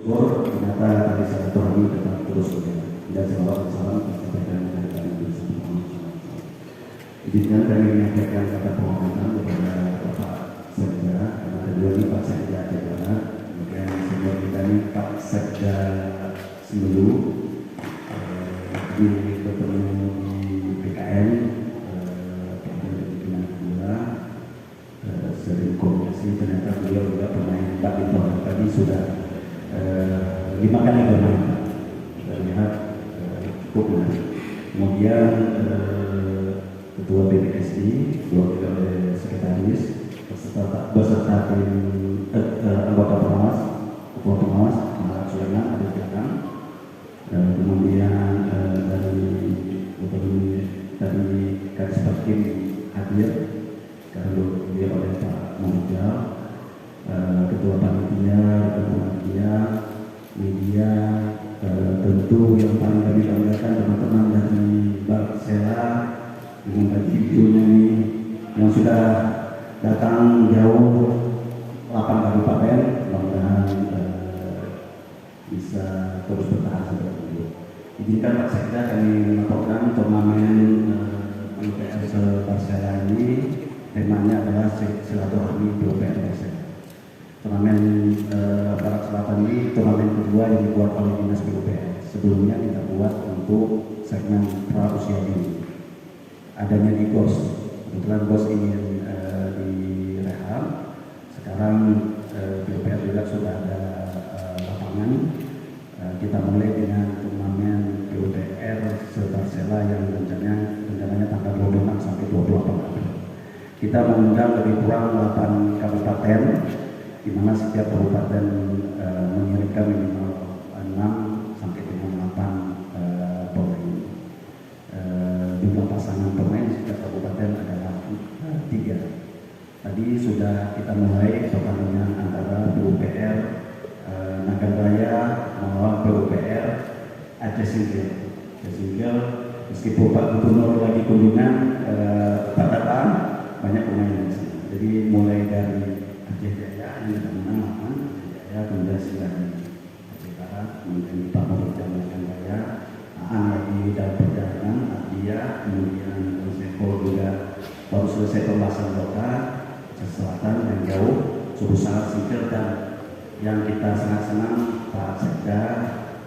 bersyukur ternyata tadi silaturahmi tetap terus berjalan dan selawat salam tersampaikan kepada kami bersama. Izinkan kami menyampaikan kata penghormatan kepada Bapak Sekda karena kedua ini Pak Sekda Jepara, kemudian senior kita ini Pak Sekda Semelu, kami bertemu di PKN, kemudian di Bina Gula, sering komunikasi. Ternyata beliau juga pemain badminton, tadi sudah 5 kali bermain, terlihat cukup menarik. Kemudian Ketua PBSI, diwakili oleh Sekretaris, beserta tim anggota pengawas, Ketua Pengawas, Muhammad Sulaiman, ada di belakang. Kemudian dari Kadis Perkim hadir, karena beliau oleh Pak Mujal, Ketua Panitia, media, tentu yang paling kami banggakan teman-teman dari Barsela dengan bagi videonya ini yang sudah datang jauh 8 kabupaten, mudah-mudahan bisa terus bertahan seperti itu. Izinkan Pak Sekda kami melaporkan turnamen UPL Barsela ini temanya adalah silaturahmi UPL Barsela. Turnamen Barat Selatan ini turnamen kedua yang dibuat oleh Dinas PUPR. Sebelumnya kita buat untuk segmen pra usia dini. Adanya di GOS, kebetulan GOS ini direhab. Sekarang PUPR juga sudah ada lapangan. Kita mulai dengan turnamen PUPR Barsela yang rencananya tanggal 26 sampai 28 April. Kita mengundang lebih kurang 8 kabupaten, di mana setiap kabupaten mengirimkan minimal 6 sampai dengan 8 pemain. Jumlah pasangan pemain setiap kabupaten adalah 3. Tadi sudah kita mulai pertandingan antara PUPR Nagan Raya melawan PUPR Aceh Singgil. Meskipun Pak Gubernur lagi kunjungan tetap datang, banyak pemain di sini. Jadi mulai dari Aceh Jaya yang kita menang, Aceh Jaya, kemudian Aceh Barat, kemudian Pak Mujal Nagan Raya, Aan lagi dalam perjalanan, Adia, kemudian Seko juga baru selesai pembahasan kota, Selatan yang jauh, Surusalat Singkil, dan yang kita sangat senang Pak Sekda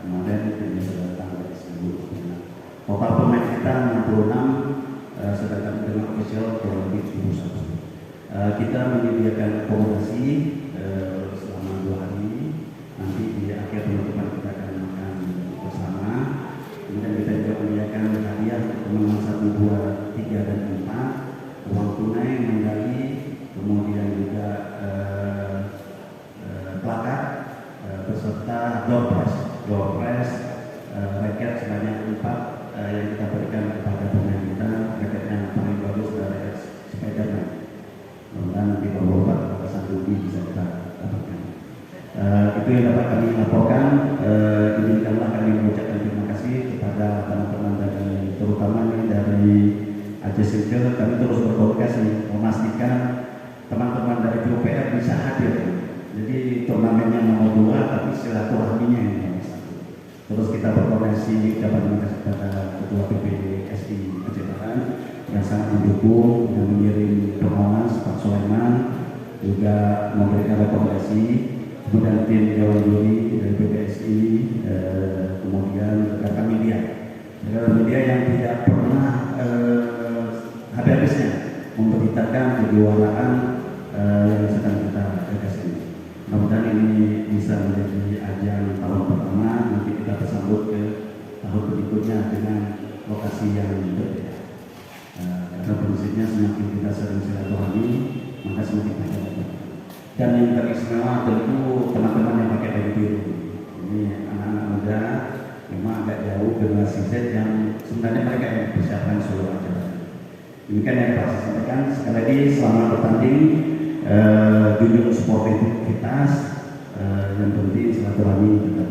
kemarin ini sudah datang dari Singapura. Total pemain kita 66, sedangkan dengan official kurang lebih 71. Kita menyediakan akomodasi selama 2 hari. Nanti di akhir penutupan kita akan makan bersama. Kemudian kita juga menyediakan hadiah kemenangan 1, 2, 3, dan 4, uang tunai, medali, kemudian juga plakat beserta door prize, raket sebanyak 4 yang kita berikan kepada pemain kita. Raket yang paling bagus dari Spiderman. Mudah-mudahan nanti kalau Sanduki bisa kita dapatkan. Itu yang dapat kami laporkan. Izinkanlah kami mengucapkan terima kasih kepada teman-teman dari, terutama dari Aceh Singgil. Kami terus berkomunikasi memastikan teman-teman dari PUPR bisa hadir. Jadi turnamennya nomor 2, tapi silaturahminya yang nomor 1. Terus kita berkoordinasi dapat terima kasih kepada Ketua PBSI Aceh Barat yang sangat mendukung dan mengirim pengawas Pak Sulaiman, juga memberikan rekomendasi. Kemudian tim Dewan Juri dari PBSI, kemudian rekan media yang tidak pernah habis-habisnya memberitakan kejuaraan yang sedang kita gagas ini. Mudah-mudahan ini bisa menjadi ajang tahun pertama, nanti kita bersambut ke tahun berikutnya dengan lokasi yang berbeda. Karena prinsipnya semakin kita sering silaturahmi, maka semakin banyak. Dan yang teristimewa tentu teman-teman yang pakai baju biru. Ini anak-anak muda, memang agak jauh generasi Z yang sebenarnya mereka yang persiapan seluruh acara. Demikian yang Pak saya sampaikan. Sekali lagi selamat bertanding. Junjung sportivitas, yang penting silaturahmi tetap.